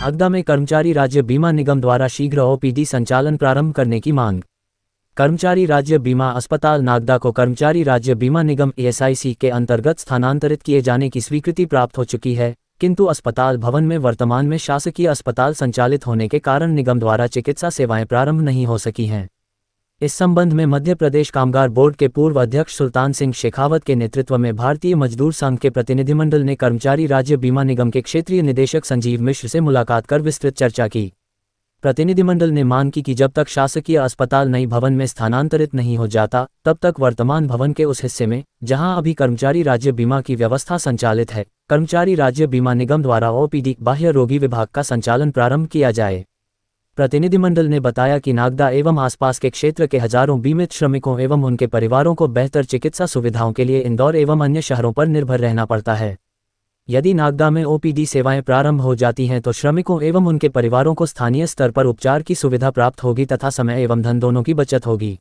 नागदा में कर्मचारी राज्य बीमा निगम द्वारा शीघ्र ओपीडी संचालन प्रारंभ करने की मांग। कर्मचारी राज्य बीमा अस्पताल नागदा को कर्मचारी राज्य बीमा निगम ईएसआईसी के अंतर्गत स्थानांतरित किए जाने की स्वीकृति प्राप्त हो चुकी है, किंतु अस्पताल भवन में वर्तमान में शासकीय अस्पताल संचालित होने के कारण निगम द्वारा चिकित्सा सेवाएं प्रारंभ नहीं हो सकी हैं। इस संबंध में मध्य प्रदेश कामगार बोर्ड के पूर्व अध्यक्ष सुल्तान सिंह शेखावत के नेतृत्व में भारतीय मजदूर संघ के प्रतिनिधिमंडल ने कर्मचारी राज्य बीमा निगम के क्षेत्रीय निदेशक संजीव मिश्र से मुलाकात कर विस्तृत चर्चा की। प्रतिनिधिमंडल ने मांग की कि जब तक शासकीय अस्पताल नई भवन में स्थानांतरित नहीं हो जाता, तब तक वर्तमान भवन के उस हिस्से में जहां अभी कर्मचारी राज्य बीमा की व्यवस्था संचालित है, कर्मचारी राज्य बीमा निगम द्वारा ओपीडी बाह्य रोगी विभाग का संचालन प्रारंभ किया जाए। प्रतिनिधिमंडल ने बताया कि नागदा एवं आसपास के क्षेत्र के हजारों बीमित श्रमिकों एवं उनके परिवारों को बेहतर चिकित्सा सुविधाओं के लिए इंदौर एवं अन्य शहरों पर निर्भर रहना पड़ता है। यदि नागदा में ओपीडी सेवाएं प्रारंभ हो जाती हैं तो श्रमिकों एवं उनके परिवारों को स्थानीय स्तर पर उपचार की सुविधा प्राप्त होगी तथा समय एवं धन दोनों की बचत होगी।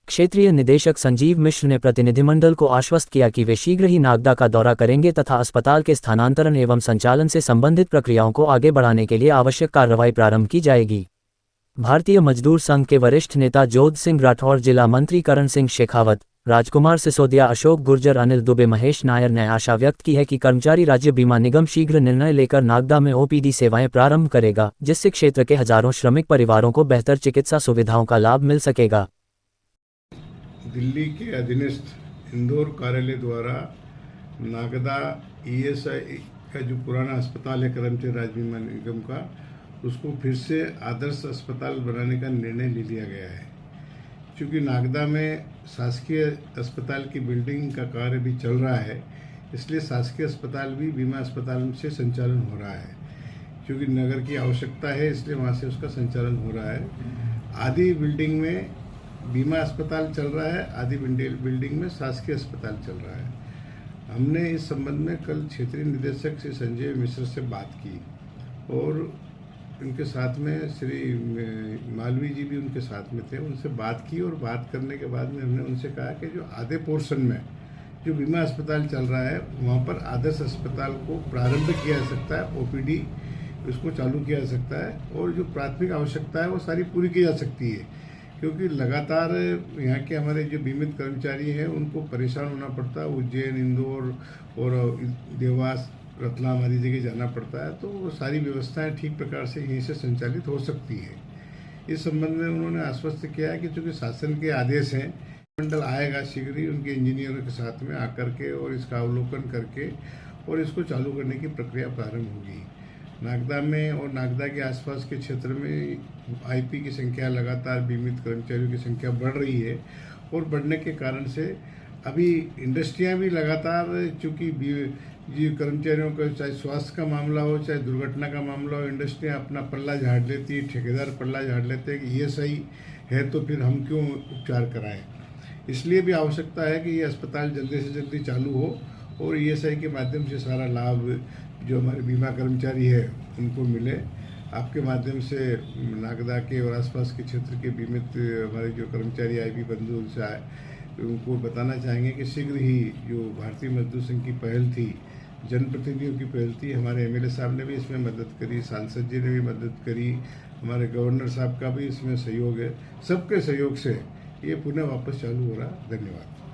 क्षेत्रीय निदेशक संजीव मिश्र ने प्रतिनिधिमंडल को आश्वस्त किया कि वे शीघ्र ही नागदा का दौरा करेंगे तथा अस्पताल के स्थानांतरण एवं संचालन से संबंधित प्रक्रियाओं को आगे बढ़ाने के लिए आवश्यक कार्रवाई प्रारंभ की जाएगी। भारतीय मजदूर संघ के वरिष्ठ नेता जोध सिंह राठौर, जिला मंत्री करण सिंह शेखावत, राजकुमार सिसोदिया, अशोक गुर्जर, अनिल दुबे, महेश नायर ने आशा व्यक्त की है कि कर्मचारी राज्य बीमा निगम शीघ्र निर्णय लेकर नागदा में ओपीडी सेवाएं प्रारंभ करेगा, जिससे क्षेत्र के हजारों श्रमिक परिवारों को बेहतर चिकित्सा सुविधाओं का लाभ मिल सकेगा। दिल्ली के अधीनस्थ इंदौर कार्यालय द्वारा नागदा ईएसआई का जो पुराना अस्पताल है कर्मचारी राज्य बीमा निगम का, उसको फिर से आदर्श अस्पताल बनाने का निर्णय ले लिया गया है। क्योंकि नागदा में शासकीय अस्पताल की बिल्डिंग का कार्य भी चल रहा है, इसलिए शासकीय अस्पताल भी बीमा अस्पताल से संचालन हो रहा है। क्योंकि नगर की आवश्यकता है, इसलिए वहाँ से उसका संचालन हो रहा है। आधी बिल्डिंग में बीमा अस्पताल चल रहा है, आधी बिल्डिंग में शासकीय अस्पताल चल रहा है। हमने इस संबंध में कल क्षेत्रीय निदेशक श्री संजय मिश्र से बात की और उनके साथ में श्री मालवी जी भी उनके साथ में थे, उनसे बात की और बात करने के बाद में हमने उनसे कहा कि जो आधे पोर्शन में जो बीमा अस्पताल चल रहा है, वहाँ पर आदर्श अस्पताल को प्रारंभ किया जा सकता है, ओपीडी उसको चालू किया जा सकता है और जो प्राथमिक आवश्यकता है वो सारी पूरी की जा सकती है। क्योंकि लगातार यहाँ के हमारे जो बीमित कर्मचारी हैं उनको परेशान होना पड़ता है, उज्जैन, इंदौर और देवास, रतलाम आदि जगह जाना पड़ता है, तो वो सारी व्यवस्थाएं ठीक प्रकार से यहीं से संचालित हो सकती है। इस संबंध में उन्होंने आश्वस्त किया है कि चूँकि शासन के आदेश हैं, मंडल आएगा शीघ्र ही उनके इंजीनियरों के साथ में आकर के और इसका अवलोकन करके और इसको चालू करने की प्रक्रिया प्रारंभ होगी। नागदा में और नागदा के आसपास के क्षेत्र में आईपी की संख्या लगातार बीमित कर्मचारियों की संख्या बढ़ रही है और बढ़ने के कारण से अभी इंडस्ट्रियां भी लगातार, चूँकि जी कर्मचारियों का चाहे स्वास्थ्य का मामला हो चाहे दुर्घटना का मामला हो, इंडस्ट्रियां अपना पल्ला झाड़ लेती है, ठेकेदार पल्ला झाड़ लेते हैं कि ईएसआई है तो फिर हम क्यों उपचार कराएं। इसलिए भी आवश्यकता है कि ये अस्पताल जल्दी से जल्दी चालू हो और ईएसआई के माध्यम से सारा लाभ जो हमारे बीमा कर्मचारी है उनको मिले। आपके माध्यम से नागदा के और आसपास के क्षेत्र के बीमित हमारे जो कर्मचारी आईपी बंधु उनसे आए, उनको बताना चाहेंगे कि शीघ्र ही जो भारतीय मजदूर संघ की पहल थी, जनप्रतिनिधियों की पहल थी, हमारे एमएलए साहब ने भी इसमें मदद करी, सांसद जी ने भी मदद करी, हमारे गवर्नर साहब का भी इसमें सहयोग है। सबके सहयोग से ये पुनः वापस चालू हो रहा। धन्यवाद।